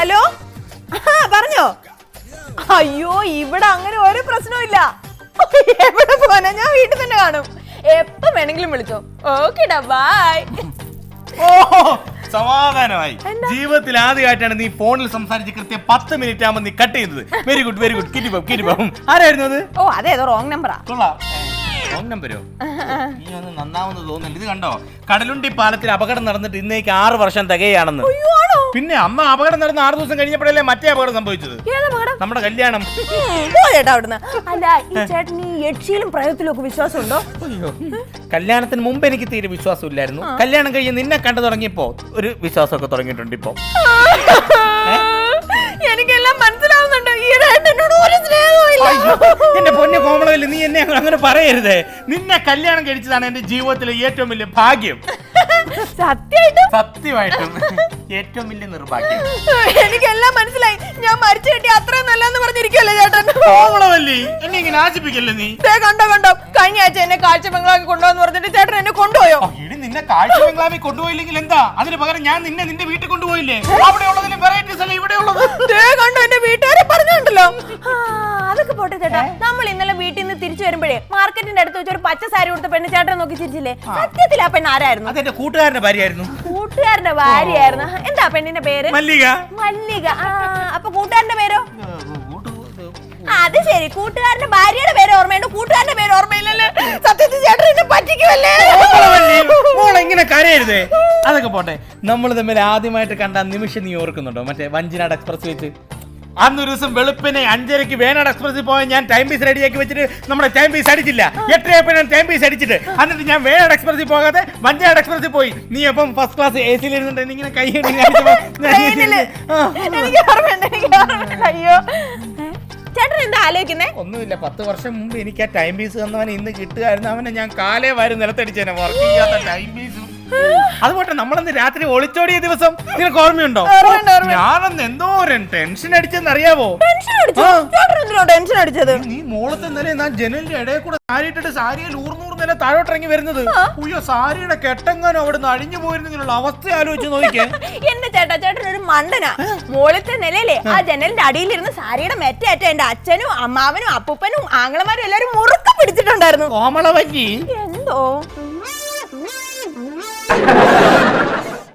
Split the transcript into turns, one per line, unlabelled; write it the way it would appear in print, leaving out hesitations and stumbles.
Hello പറഞ്ഞോ. അയ്യോ ഇവിടെ അങ്ങനെ ഒരു പ്രശ്നമില്ല. എവിടെ പോനാ, ഞാൻ വീട്ടിൽ തന്നെ കാണും. എപ്പോ വേണമെങ്കിലും വിളിച്ചോ. ഓക്കേടാ ബൈ.
സമാധാനമായി. ജീവിതത്തിൽ ആദ്യമായിട്ടാണ് നീ ഫോണിൽ സംസാരിച്ച് കൃത്യം 10 മിനിറ്റ് ആകുമ്പോൾ നീ കട്ട് ചെയ്യുന്നത്. Very good very good. കിരിപ്പം ആരായിരുന്നു അത്?
ഓ അതേതോ റോങ് നമ്പറാ.
റോങ് നമ്പരോ? നീ ഒന്ന് നന്നാവുന്ന തോന്നുന്നില്ല. ഇത് കണ്ടോ, കടലുണ്ടി പാലത്തിൽ അപകടം നടന്നിട്ട് ഇന്നേക്ക് 6 വർഷം തികയാണെന്ന്. പിന്നെ അമ്മ അപകടം നടന്ന 6 ദിവസം കഴിഞ്ഞപ്പോഴല്ലേ മറ്റേ അപകടം സംഭവിച്ചത്. നമ്മുടെ കല്യാണം.
അവിടുന്ന് അല്ല ഈ ചേട്ടൻ ഈ യക്ഷിയിലും പ്രേതത്തിലും ഒക്കെ വിശ്വാസം ഉണ്ടോ?
കല്യാണത്തിന് മുമ്പ് എനിക്ക് തീരെ വിശ്വാസം ഇല്ലായിരുന്നു. കല്യാണം കഴിഞ്ഞ് നിന്നെ കണ്ടു തുടങ്ങിയപ്പോ ഒരു വിശ്വാസമൊക്കെ തുടങ്ങിയിട്ടുണ്ട്. ഇപ്പൊ
എനിക്കെല്ലാം മനസ്സിലാവുന്നുണ്ട്.
എന്റെ പൊന്നെ കോമളവില്ല, നീ എന്നെ അങ്ങനെ പറയരുതേ. നിന്നെ കല്യാണം കഴിച്ചതാണ് എന്റെ ജീവിതത്തിലെ ഏറ്റവും വലിയ ഭാഗ്യം. സത്യമായിട്ടും ഏറ്റവും വലിയ നിർഭാഗ്യം.
എനിക്കെല്ലാം മനസ്സിലായി. ഞാൻ മരിച്ചു കിട്ടി അത്രയും നല്ലതെന്ന് പറഞ്ഞിരിക്കല്ലേ ചേട്ടൻ.
കോമളവല്ലി, എന്നെ ഇങ്ങനെ ആശിപ്പിക്കല്ലേ നീ.
കണ്ടോ കഴിഞ്ഞ ആഴ്ച എന്നെ കാഴ്ച ബംഗ്ലാവിൽ കൊണ്ടുപോകുന്ന പറഞ്ഞിട്ട് ചേട്ടൻ എന്നെ കൊണ്ടുപോയോ?
ഇനി നിന്നെ കാഴ്ച ബംഗ്ലാവിൽ കൊണ്ടുപോയില്ലെങ്കിൽ എന്താ, അതിന് പകരം ഞാൻ നിന്നെ നിന്റെ വീട്ടിൽ കൊണ്ടുപോയില്ലേ? അവിടെ ഉള്ളതിലും വെറൈറ്റീസ് അല്ലേ ഇവിടെ ഉള്ളത്.
കണ്ടോ എന്റെ വീട്ടുകാരെ പറഞ്ഞുണ്ടല്ലോ. അതൊക്കെ പോട്ടെ ചേട്ടാ, നമ്മൾ ഇന്നലെ വീട്ടിൽ നിന്ന് തിരിച്ചു വരുമ്പോഴേ മാർക്കറ്റിന്റെ അടുത്ത് വെച്ച് ഒരു പച്ച സാരി കൊടുത്ത പെണ്ണ് ചേട്ടൻ നോക്കി ചിരിച്ചില്ലേ? സത്യത്തിൽ ആ പെണ്ണ് ആരായിരുന്നു?
അതെന്റെ കൂട്ടുകാരന്റെ ഭാര്യയായിരുന്നു.
കൂട്ടുകാരന്റെ ഭാര്യയായിരുന്നു. എന്താ പെണ്ണിന്റെ പേര്?
മല്ലിക.
മല്ലിക. അപ്പൊ കൂട്ടുകാരന്റെ പേരോ? അത് ശരി, കൂട്ടുകാരന്റെ ഭാര്യയുടെ പേര് ഓർമ്മയുണ്ട്, കൂട്ടുകാരന്റെ പേര് ഓർമ്മയില്ലല്ലേ? സത്യത്തിൽ ചേട്ടൻ എന്നെ പറ്റിക്കുമല്ലേ?
ഇങ്ങനെ കരയരുതേ. അതൊക്കെ പോട്ടെ, നമ്മൾ തമ്മിൽ ആദ്യമായിട്ട് കണ്ട നിമിഷം നീ ഓർക്കുന്നുണ്ടോ? മറ്റേ വഞ്ചിനാട് എക്സ്പ്രസ് വെച്ച് അന്നൊരു ദിവസം വെളുപ്പിനെ 5:30 വേനാട് എക്സ്പ്രസിൽ പോയാൽ ഞാൻ ടൈം പീസ് റെഡിയാക്കി വെച്ചിട്ട് നമ്മുടെ ടൈം പീസ് അടിച്ചില്ല. 8:30 ഞാൻ ടൈം പീസ് അടിച്ചിട്ട് എന്നിട്ട് ഞാൻ വേനാട് എക്സ്പ്രസിൽ പോകാതെ വഞ്ചിനാട് എക്സ്പ്രസിൽ പോയി. നീ അപ്പം ഫസ്റ്റ് ക്ലാസ് AC ഇരുന്നിട്ട് ഇങ്ങനെ കൈ
അയ്യോ ചേട്ടൻ എന്താ ആലോചിക്കുന്നേ?
ഒന്നുമില്ല, 10 വർഷം മുമ്പ് എനിക്ക് ആ ടൈം പീസ് തന്നവനെ ഇന്ന് കിട്ടുകയായിരുന്നു. അവനെ ഞാൻ കാലേ വാരി നിലത്തടിച്ചേനെ. വർക്ക് ചെയ്യാത്ത ടൈം പീസ്. അതുപോട്ടെ, നമ്മളന്ന് രാത്രി ഒളിച്ചോടിയ ദിവസം നിനക്ക് ഓർമ്മയുണ്ടോ? ഞാനന്ന് എന്തോരം ടെൻഷൻ അടിച്ചെന്ന് അറിയാവോ?
ടെൻഷൻ അടിച്ചത്
നീ മോളത്തെ നില ഞാൻ ജനലിന്റെ ഇടയിൽ കൂടെ സാരി ഇട്ടിട്ട് സാരിയിൽ ഊർന്നൂർ നില താഴോട്ടിറങ്ങി വരുന്നത്. അയ്യോ, സാരിയുടെ കെട്ടെങ്ങാനും അവിടുന്ന് അഴിഞ്ഞു പോയിരുന്നെങ്കിലുള്ള അവസ്ഥ ആലോചിച്ച് നോക്കിയേ.
എന്റെ ചേട്ടൻ ഒരു മണ്ടനാ. മോളത്തെ നിലയിലെ ആ ജനലിന്റെ അടിയിലിരുന്ന് സാരിയുടെ മെറ്റേറ്റ എന്റെ അച്ഛനും അമ്മാവനും അപ്പൂപ്പനും ആങ്ങളമാരും എല്ലാരും മുറുക്ക പിടിച്ചിട്ടുണ്ടായിരുന്നു.
കോമളവല്ലി
എന്തോ